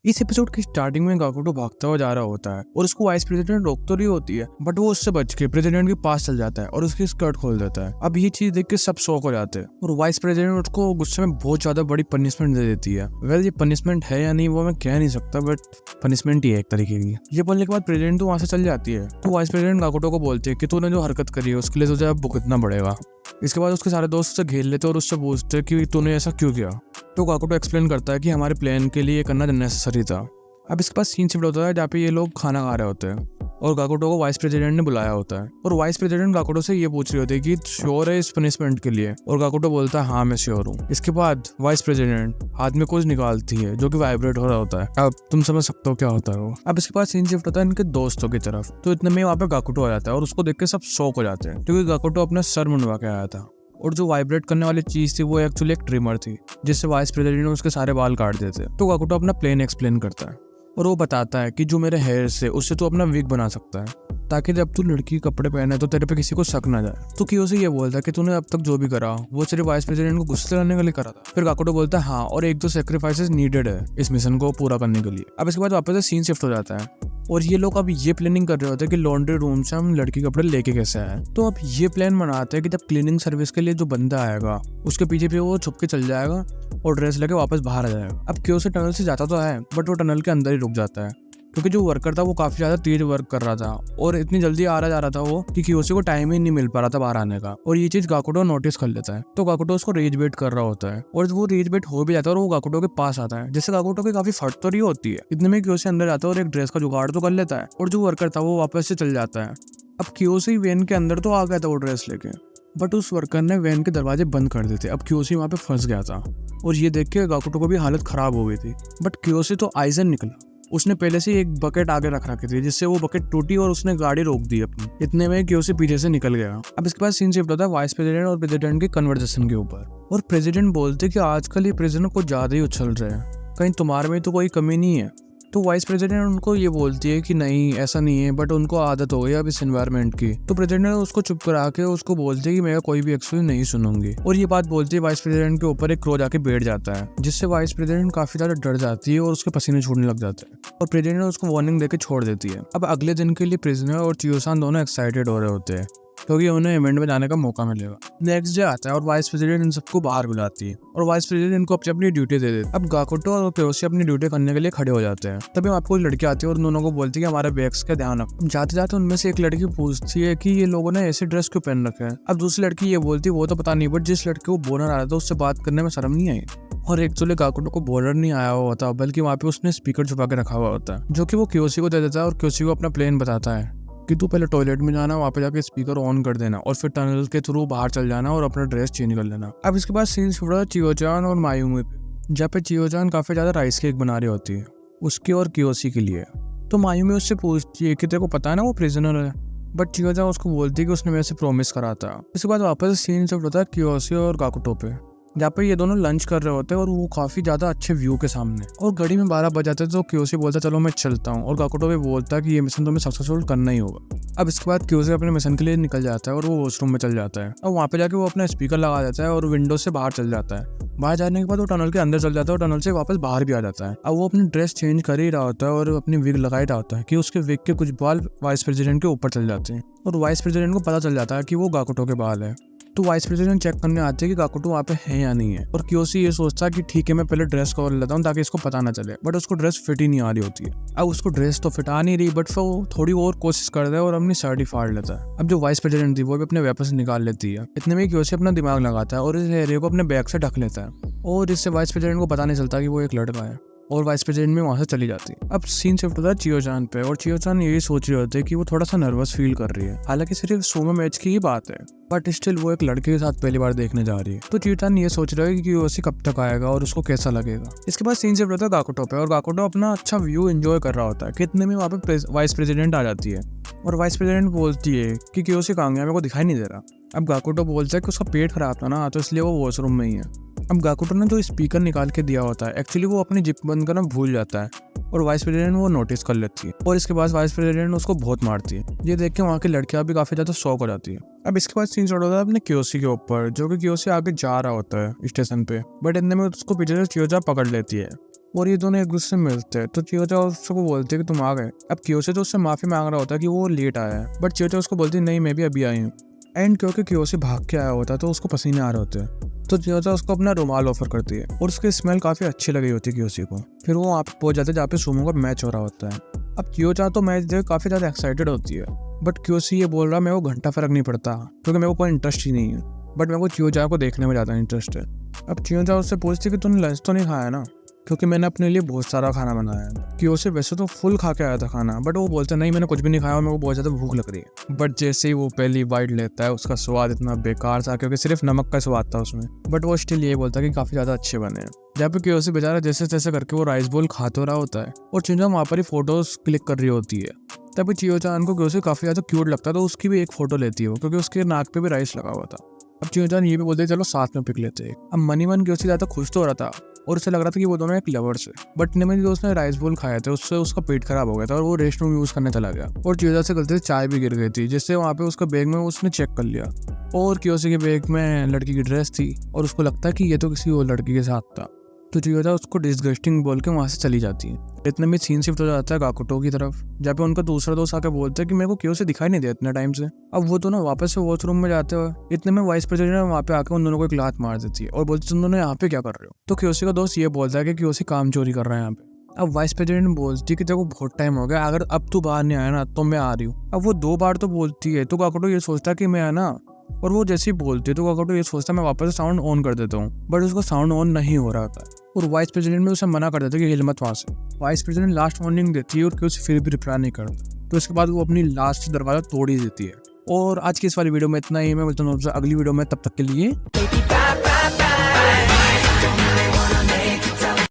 इस एपिसोड की स्टार्टिंग में गाकुटो भागता हुआ जा रहा होता है और उसको वाइस प्रेसिडेंट रोक तो रही होती है, बट वो उससे बच के प्रेसिडेंट के पास चल जाता है और उसकी स्कर्ट खोल देता है। अब ये चीज देख के सब शॉक हो जाते हैं और वाइस प्रेसिडेंट उसको गुस्से में बहुत ज्यादा बड़ी पनिशमेंट दे देती है। वेल, ये पनिशमेंट है या नहीं वो मैं कह नहीं सकता, बट पनिशमेंट ही है एक तरीके की। ये बोलने के बाद प्रेसिडेंट तो वहां से चल जाती है, तो वाइस प्रेसिडेंट गाकुटो को बोलते हैं कि तूने जो हरकत करी है उसके लिए तुझे अब भुगतना पड़ेगा। इसके बाद उसके सारे दोस्त उसे घेर लेते और उससे पूछते हैं कि तूने ऐसा क्यों किया। तो गाकुटो एक्सप्लेन करता है कि हमारे प्लान के लिए ये करना नेसेसरी था। अब इसके पास सीन शिफ्ट होता है जहाँ पे ये लोग खाना खा रहे होते हैं और गाकुटो को वाइस प्रेसिडेंट ने बुलाया होता है और वाइस प्रेसिडेंट गाकुटो से ये पूछ रही होती है कि श्योर है इस पनिशमेंट के लिए, और गाकुटो बोलता है हाँ मैं श्योर हूँ। इसके बाद वाइस प्रेसिडेंट हाथ में कुछ निकालती है जो कि वाइब्रेट हो रहा होता है। अब तुम समझ सकते हो क्या होता है वो। अब इसके बाद सीन शिफ्ट होता है इनके दोस्तों की तरफ, तो इतने में वहाँ पे गाकुटो आ जाता है और उसको देख के सब शॉक हो जाते हैं क्योंकि गाकुटो अपना सर मुंडवा के आया था और जो वाइब्रेट करने वाली चीज थी वो एक्चुअली एक ट्रिमर थी जिससे वाइस प्रेसिडेंट ने उसके सारे बाल काट देते। तो गाकुटो अपना प्लान एक्सप्लेन करता है और वो बताता है कि जो मेरे हेयर से उससे तू अपना विग बना सकता है ताकि जब तू लड़की के कपड़े पहने तो तेरे पे किसी को शक ना जाए। तो कियो से ये बोलता है कि तूने अब तक जो भी करा वो सिर्फ वाइस प्रेसिडेंट को गुस्से लाने के लिए करा था। फिर गाकुटो बोलता है हाँ, और एक दो सेक्रीफाइसेस नीडेड है इस मिशन को पूरा करने के लिए। अब इसके बाद वापस से सीन शिफ्ट हो जाता है और ये लोग अब ये प्लानिंग कर रहे होते हैं कि लॉन्ड्री रूम से हम लड़की कपड़े लेके कैसे आए। तो अब ये प्लान बनाते हैं कि जब क्लीनिंग सर्विस के लिए जो बंदा आएगा उसके पीछे वो छुप के चल जाएगा और ड्रेस लेके वापस बाहर आ जाएगा। अब क्यों से टनल से जाता तो है बट वो टनल के अंदर ही रुक जाता है क्योंकि जो वर्कर था वो काफी ज्यादा तेज वर्क कर रहा था और इतनी जल्दी आ रहा जा रहा था वो कि कियोशी को टाइम ही नहीं मिल पा रहा था बाहर आने का। और ये चीज गाकुटो नोटिस कर लेता है, तो गाकुटो उसको रेज बेट कर रहा होता है और वो रेज बेट हो भी जाता है और वो गाकुटो के पास आता है जिससे गाकुटो की काफी फट तो रही होती है। इतने में कियोशी अंदर जाता है और एक ड्रेस का जुगाड़ तो कर लेता है और जो वर्कर था वो वापस से चल जाता है। अब कियोशी वैन के अंदर तो आ गया था वो ड्रेस लेके, बट उस वर्कर ने वैन के दरवाजे बंद कर दिए थे। अब कियोशी वहां पे फंस गया था और ये देख के गाकुटो को भी हालत खराब हो गई थी। बट कियोशी तो आइजन निकला, उसने पहले से एक बकेट आगे रख रखी थी जिससे वो बकेट टूटी और उसने गाड़ी रोक दी अपनी। इतने में कियोशी पीछे से निकल गया। अब इसके बाद सीन शिफ्ट होता है वाइस प्रेसिडेंट और प्रेसिडेंट के कन्वर्सेशन के ऊपर और प्रेसिडेंट बोलते कि आजकल ये प्रिजनर को ज्यादा ही उछल रहे हैं, कहीं तुम्हारे में तो कोई कमी नहीं है। तो वाइस प्रेसिडेंट उनको ये बोलती है कि नहीं ऐसा नहीं है, बट उनको आदत हो गई अब इस एनवायरनमेंट की। तो प्रेसिडेंट उसको चुप करा के उसको बोलती है कि मैं कोई भी एक्सक्यूज नहीं सुनूंगी। और ये बात बोलती है वाइस प्रेसिडेंट के ऊपर एक क्रो जाके बैठ जाता है जिससे वाइस प्रेसिडेंट काफी ज्यादा डर जाती है और उसके पसीने छूटने लग जाते हैं और प्रेसिडेंट उसको वार्निंग देके छोड़ देती है। अब अगले दिन के लिए प्रिजनर और चियोसान दोनों एक्साइटेड हो रहे होते हैं क्योंकि उन्हें इवेंट में जाने का मौका मिलेगा। नेक्स्ट डे आता है और वाइस प्रेसिडेंट इन सबको बाहर बुलाती है और वाइस प्रेसिडेंट इनको अपनी ड्यूटी दे देती है। अब गाकुटो और कियोशी अपनी ड्यूटी करने के लिए खड़े हो जाते हैं। तभी आपको एक लड़की आती है और दोनों को बोलती है कि हमारे बैग्स का ध्यान रखो। जाते जाते उनमें से एक लड़की पूछती है कि ये लोगों ने ऐसे ड्रेस क्यों पहन रखे हैं। अब दूसरी लड़की ये बोलती है वो तो पता नहीं, बट जिस लड़के को बोनर आ रहा था उससे बात करने में शर्म नहीं आई। और एक्चुअली गाकुटो को बोनर नहीं आया हुआ होता बल्कि वहाँ पे उसने स्पीकर छुपा के रखा हुआ होता है जो कि वो कियोशी को दे देता है और कियोशी को अपना प्लान बताता है कि तू पहले टॉयलेट में जाना, वहाँ पे जाके स्पीकर ऑन कर देना और फिर टनल के थ्रू बाहर चल जाना और अपना ड्रेस चेंज कर लेना। अब इसके बाद सीन शुरू होता है चियोचान और मायूमी पे, जहाँ पे चियोचान काफी ज्यादा राइस केक बना रही होती है उसके और कियोशी के लिए। तो मायूमी उससे पूछती है कि तेरे को पता है ना वो प्रिजनर है, बट चियोचान उसको बोलती है कि उसने मेरे से प्रॉमिस करा था। इसके बाद वापस सीन शिफ्ट होता है कियोशी और गाकुटो पे, जहाँ पे ये दोनों लंच कर रहे होते हैं और वो काफी ज्यादा अच्छे व्यू के सामने, और घड़ी में 12 बज जाते हैं। तो कियोशी बोलता चलो मैं चलता हूँ और गाकुटो भी बोलता है कि ये मिशन तुम्हें सक्सेसफुल करना ही होगा। अब इसके बाद कियोशी अपने मिशन के लिए निकल जाता है और वो वॉशरूम में चल जाता है और वहाँ पे जाके वो अपना स्पीकर लगा देता है और विंडो से बाहर चल जाता है। बाहर जाने के बाद वो टनल के अंदर चल जाता है और टनल से वापस बाहर भी आ जाता है। अब वो अपनी ड्रेस चेंज कर ही रहा होता है और अपनी विग लगा ही रहा होता है कि उसके विग के कुछ बाल वाइस प्रेसिडेंट के ऊपर चल जाते हैं और वाइस प्रेसिडेंट को पता चल जाता है कि वो गाकुटो के बाल है। तो वाइस प्रेसिडेंट चेक करने आते हैं कि गाकुटो वहाँ पे है या नहीं है और कियोशी ये सोचता है कि ठीक है मैं पहले ड्रेस कवर लेता हूँ ताकि इसको पता ना चले, बट उसको ड्रेस फिट ही नहीं आ रही होती है। अब उसको ड्रेस तो फिट आ नहीं रही, बट फिर वो थोड़ी और कोशिश करता है और अपनी शर्ट ही फाड़ लेता है। अब जो वाइस प्रेसिडेंट थी वो भी अपने वेपन से निकाल लेती है। इतने में कियोशी अपना दिमाग लगाता है और इस एरिया को अपने बैग से ढक लेता है और इससे वाइस प्रेसिडेंट को पता नहीं चलता कि वो एक लड़का है और वाइस प्रेसिडेंट में वहां से चली जाती है। अब सीन शिफ्ट होता है चियोचान पे और चियोचान यही सोच रहे होते हैं कि वो थोड़ा सा नर्वस फील कर रही है, हालांकि सिर्फ सोमो मैच की ही बात है, बट स्टिल वो एक लड़के के साथ पहली बार देखने जा रही है। तो चियोचान ये सोच रहा है कि कियोशी कब तक आएगा और उसको कैसा लगेगा। इसके बाद सीन शिफ्ट होता है गाकुटो पे और गाकुटो अपना अच्छा व्यू एंजॉय कर रहा होता है। कितने में वहाँ पे वाइस प्रेसिडेंट आ जाती है और वाइस प्रेसिडेंट बोलती है कि कियोशी कहाँ गया, मेरे को दिखाई नहीं दे रहा। अब गाकुटो बोलता है कि उसका पेट खराब था ना, तो इसलिए वो वॉशरूम में ही है। अब गाकुटो ने जो स्पीकर निकाल के दिया होता है एक्चुअली वो अपनी जिप बंद करना भूल जाता है और वाइस प्रेसिडेंट वो नोटिस कर लेती है और इसके बाद वाइस प्रेसिडेंट उसको बहुत मारती है। ये देख के वहाँ की लड़कियां भी काफी ज्यादा शॉक हो जाती है। अब इसके बाद सीन शॉट होता है अपने कियोशी के ऊपर, जो कि कियोशी आगे जा रहा होता है स्टेशन पे, बट इतने में उसको पीछे से चियोचा पकड़ लेती है और ये दोनों एक दूसरे से मिलते हैं। तो चियोचा उसको बोलते हैं कि तुम आ गए। अब कियोशी तो उससे माफी मांग रहा होता है कि वो लेट आया है, बट चियोचा उसको बोलती है नहीं मैं भी अभी आई हूँ। एंड क्योंकि कियोशी भाग के आया होता है तो उसको पसीने आ रहे होते हैं, तो चियोचा उसको अपना रुमाल ऑफर करती है और उसकी स्मेल काफी अच्छी लगी होती है कियोशी को। फिर वो वहाँ पे पहुंच जाते हैं जहाँ पे सुमो का मैच हो रहा होता है। अब चियोचा तो मैच देख काफी ज्यादा एक्साइटेड होती है, बट कियोशी ये बोल रहा मेरे को घंटा फर्क नहीं पड़ता क्योंकि मेरे को कोई इंटरेस्ट ही नहीं है, बट मेरे को चियोचा को देखने में ज्यादा इंटरेस्ट है। अब चियोचा उससे पूछती है कि तूने लंच तो नहीं खाया ना, क्योंकि मैंने अपने लिए बहुत सारा खाना बनाया है। कियोशी वैसे तो फुल खा के आया था खाना, बट वो बोलते नहीं मैंने कुछ भी नहीं खाया और मेरे को बहुत ज़्यादा भूख लग रही है। बट जैसे ही वो पहली बाइट लेता है उसका स्वाद इतना बेकार था क्योंकि सिर्फ नमक का स्वाद था उसमें, बट वो स्टिल ये बोलता है कि काफ़ी ज़्यादा अच्छे बने हैं। जहाँ पे कियोशी बेचारा जैसे तैसे करके वो राइस बोल खा तो रहा होता है और चियोचा वहाँ पर ही फोटोज क्लिक कर रही होती है। तभी चियोचान को कियोशी काफ़ी ज़्यादा क्यूट लगता है तो उसकी भी एक फोटो लेती है वो, क्योंकि उसके नाक पे भी राइस लगा हुआ था। अब चियोचान ये भी बोलते हैं चलो साथ में पिक लेते हैं। अब मनी मन कियोशी ज़्यादा खुश तो हो रहा था और उसे लग रहा था कि वो दोनों एक लवर्स है, बट निमन जो उसने राइस बोल खाए थे उससे उसका पेट खराब हो गया था और वो रेस्ट रूम यूज करने चला गया और चियोचा से गलती से चाय भी गिर गई थी, जिससे वहाँ पे उसका बैग में उसने चेक कर लिया और कियोशी के बैग में लड़की की ड्रेस थी और उसको लगता है कि ये तो किसी और लड़की के साथ था। तो चियोचा उसको डिसगस्टिंग बोल के वहाँ से चली जाती है। इतने में सीन शिफ्ट हो जाता है गाकुटो की तरफ, जहाँ पे उनका दूसरा दोस्त आके बोलता है कि मेरे को कियोशी दिखाई नहीं दिया इतने टाइम से। अब वो दोनों वापस से वॉशरूम में जाते हुए इतने में वाइस प्रेसिडेंट वहाँ पे आके उन दोनों को एक लात मार देती है और बोलती तुम दोनों यहाँ पे क्या कर रहे हो। तो कियोशी का दोस्त ये बोलता है कि कियोशी काम चोरी कर रहा है यहाँ पे। अब वाइस प्रेसिडेंट बोलती है कि देखो बहुत टाइम हो गया, अगर अब तू बाहर नहीं आया ना तो मैं आ रही हूँ। अब वो 2 बार तो बोलती है तो गाकुटो ये सोचता है कि मैं आना, और वो जैसे ही बोलती है तो गाकुटो ये सोचता है मैं वापस साउंड ऑन कर देता हूँ, बट उसका साउंड ऑन नहीं हो रहा था और वाइस प्रेसिडेंट में उसे मना कर देता है कि हिल मत वहाँ से। वाइस प्रेसिडेंट लास्ट वार्निंग देती है और कियोशी फिर भी रिप्लाई नहीं करता, तो इसके बाद वो अपनी लास्ट दरवाजा तोड़ ही देती है। और आज की इस वाली वीडियो में इतना ही, मैं मिलता हूँ अगली वीडियो में, तब तक के लिए